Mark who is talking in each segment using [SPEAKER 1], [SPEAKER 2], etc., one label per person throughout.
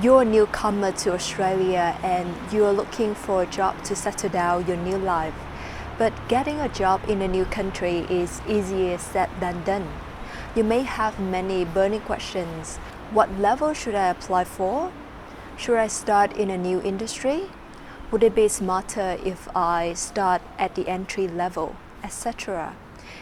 [SPEAKER 1] You're a newcomer to Australia and you're looking for a job to settle down your new life. But getting a job in a new country is easier said than done. You may have many burning questions. What level should I apply for? Should I start in a new industry? Would it be smarter if I start at the entry level, etc.?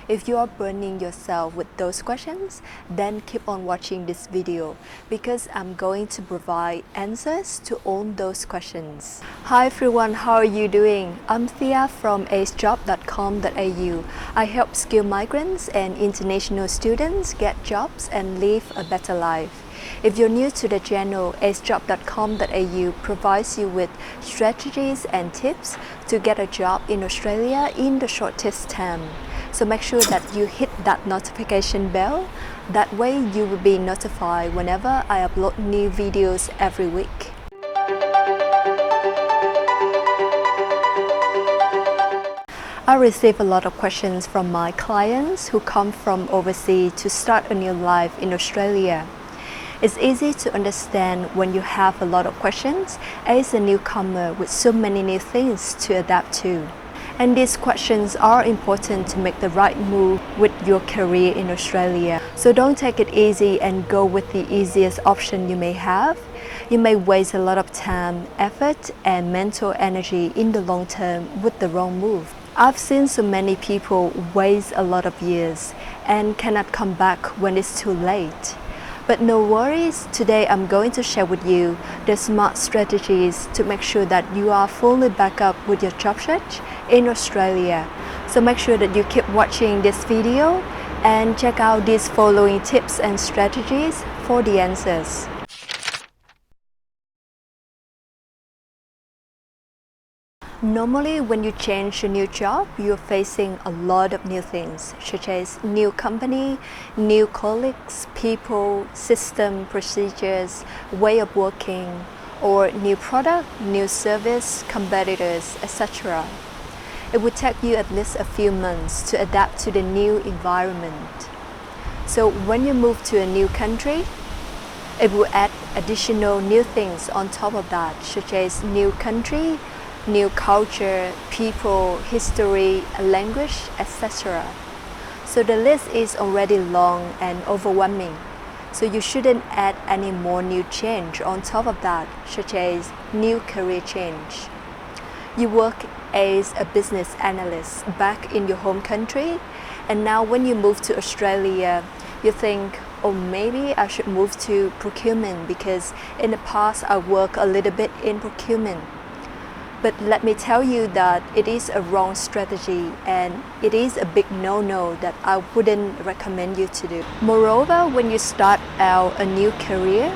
[SPEAKER 1] If you are burning yourself with those questions, then keep on watching this video because I'm going to provide answers to all those questions. Hi everyone, how are you doing? I'm Thea from job.com.au. I help skilled migrants and international students get jobs and live a better life. If you're new to the channel, job.com.au provides you with strategies and tips to get a job in Australia in the shortest time. So make sure that you hit that notification bell. That way you will be notified whenever I upload new videos every week. I receive a lot of questions from my clients who come from overseas to start a new life in Australia. It's easy to understand when you have a lot of questions as a newcomer with so many new things to adapt to. And these questions are important to make the right move with your career in Australia. So don't take it easy and go with the easiest option you may have. You may waste a lot of time, effort, and mental energy in the long term with the wrong move. I've seen so many people waste a lot of years and cannot come back when it's too late. But no worries, today I'm going to share with you the smart strategies to make sure that you are fully back up with your job search in Australia. So make sure that you keep watching this video and check out these following tips and strategies for the answers. Normally, when you change a new job, you're facing a lot of new things, such as new company, new colleagues, people, system, procedures, way of working, or new product, new service, competitors, etc. It would take you at least a few months to adapt to the new environment. So when you move to a new country, it will add additional new things on top of that, such as new country, new culture, people, history, language, etc. So the list is already long and overwhelming. So you shouldn't add any more new change on top of that, such as new career change. You work as a business analyst back in your home country, and now when you move to Australia, you think, oh, maybe I should move to procurement because in the past I worked a little bit in procurement. But let me tell you that it is a wrong strategy and it is a big no-no that I wouldn't recommend you to do. Moreover, when you start out a new career,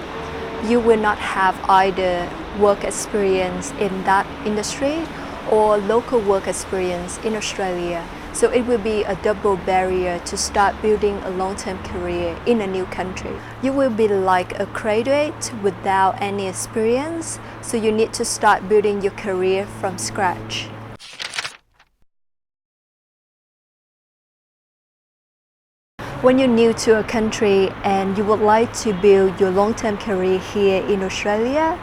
[SPEAKER 1] you will not have either work experience in that industry or local work experience in Australia. So it will be a double barrier to start building a long-term career in a new country. You will be like a graduate without any experience, so you need to start building your career from scratch. When you're new to a country and you would like to build your long-term career here in Australia,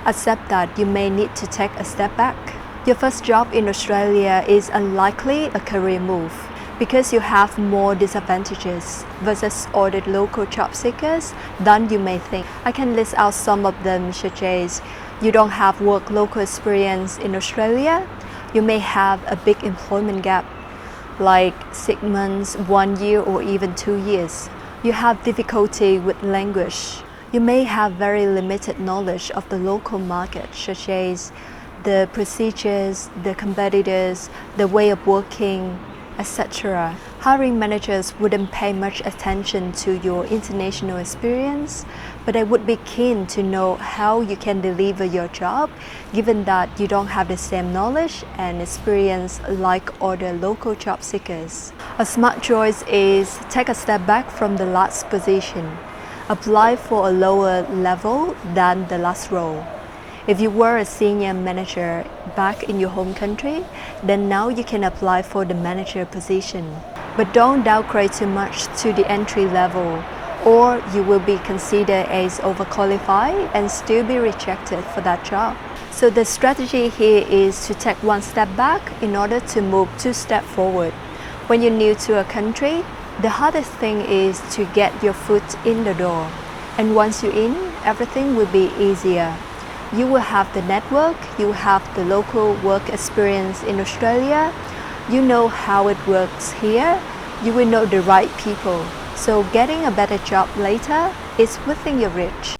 [SPEAKER 1] accept that you may need to take a step back. Your first job in Australia is unlikely a career move because you have more disadvantages versus other local job seekers than you may think. I can list out some of them, such as you don't have work local experience in Australia, you may have a big employment gap like 6 months, 1 year or even 2 years. You have difficulty with language. You may have very limited knowledge of the local market, such as the procedures, the competitors, the way of working, etc. Hiring managers wouldn't pay much attention to your international experience, but they would be keen to know how you can deliver your job, given that you don't have the same knowledge and experience like other local job seekers. A smart choice is take a step back from the last position. Apply for a lower level than the last role. If you were a senior manager back in your home country, then now you can apply for the manager position. But don't downgrade too much to the entry level or you will be considered as overqualified and still be rejected for that job. So the strategy here is to take one step back in order to move two steps forward. When you're new to a country, the hardest thing is to get your foot in the door. And once you're in, everything will be easier. You will have the network, you will have the local work experience in Australia, you know how it works here, you will know the right people. So getting a better job later is within your reach.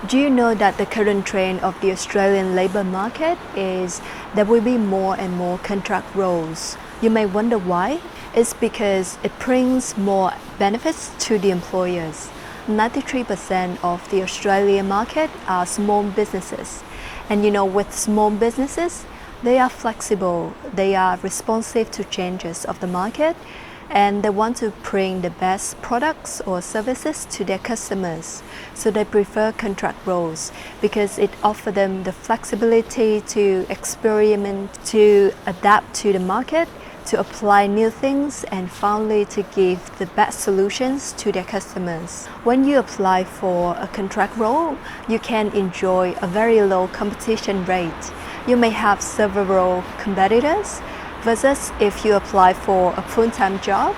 [SPEAKER 1] Do you know that the current trend of the Australian labour market is there will be more and more contract roles? You may wonder why. It's because it brings more benefits to the employers. 93% of the Australian market are small businesses. And you know, with small businesses, they are flexible, they are responsive to changes of the market, and they want to bring the best products or services to their customers. So they prefer contract roles because it offers them the flexibility to experiment, to adapt to the market, to apply new things, and finally to give the best solutions to their customers. When you apply for a contract role, you can enjoy a very low competition rate. You may have several competitors, versus if you apply for a full-time job,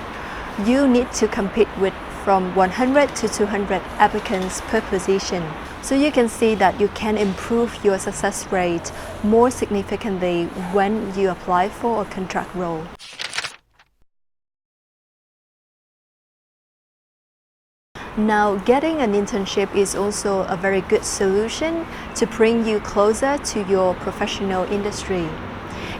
[SPEAKER 1] you need to compete with from 100 to 200 applicants per position. So you can see that you can improve your success rate more significantly when you apply for a contract role. Now, getting an internship is also a very good solution to bring you closer to your professional industry.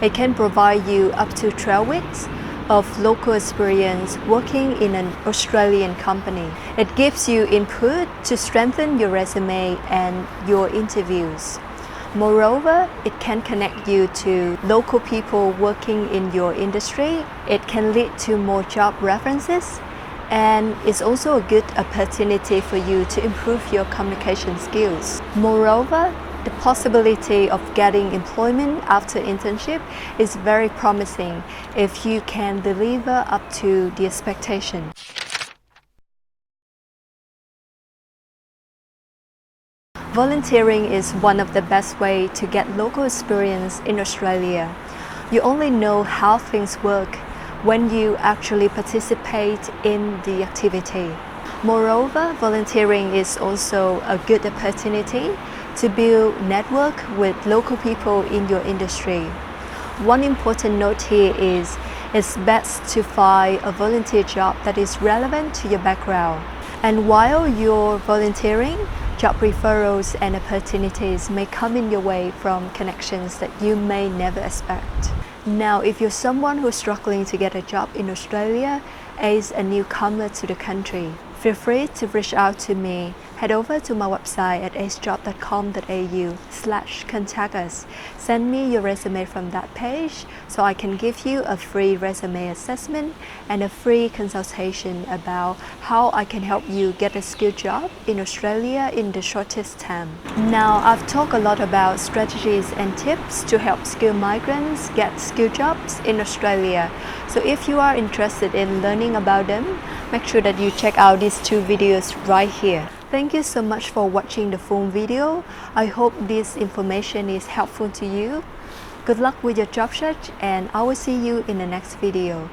[SPEAKER 1] It can provide you up to 12 weeks of local experience working in an Australian company. It gives you input to strengthen your resume and your interviews. Moreover, it can connect you to local people working in your industry. It can lead to more job references, and it's also a good opportunity for you to improve your communication skills. Moreover, the possibility of getting employment after internship is very promising if you can deliver up to the expectation. Volunteering is one of the best ways to get local experience in Australia. You only know how things work when you actually participate in the activity. Moreover, volunteering is also a good opportunity to build network with local people in your industry. One important note here is it's best to find a volunteer job that is relevant to your background. And while you're volunteering, job referrals and opportunities may come in your way from connections that you may never expect. Now, if you're someone who's struggling to get a job in Australia as a newcomer to the country, feel free to reach out to me. Head over to my website at acejob.com.au/contact us. Send me your resume from that page so I can give you a free resume assessment and a free consultation about how I can help you get a skilled job in Australia in the shortest time. Now, I've talked a lot about strategies and tips to help skilled migrants get skilled jobs in Australia. So if you are interested in learning about them, make sure that you check out these two videos right here. Thank you so much for watching the full video. I hope this information is helpful to you. Good luck with your job search, and I will see you in the next video.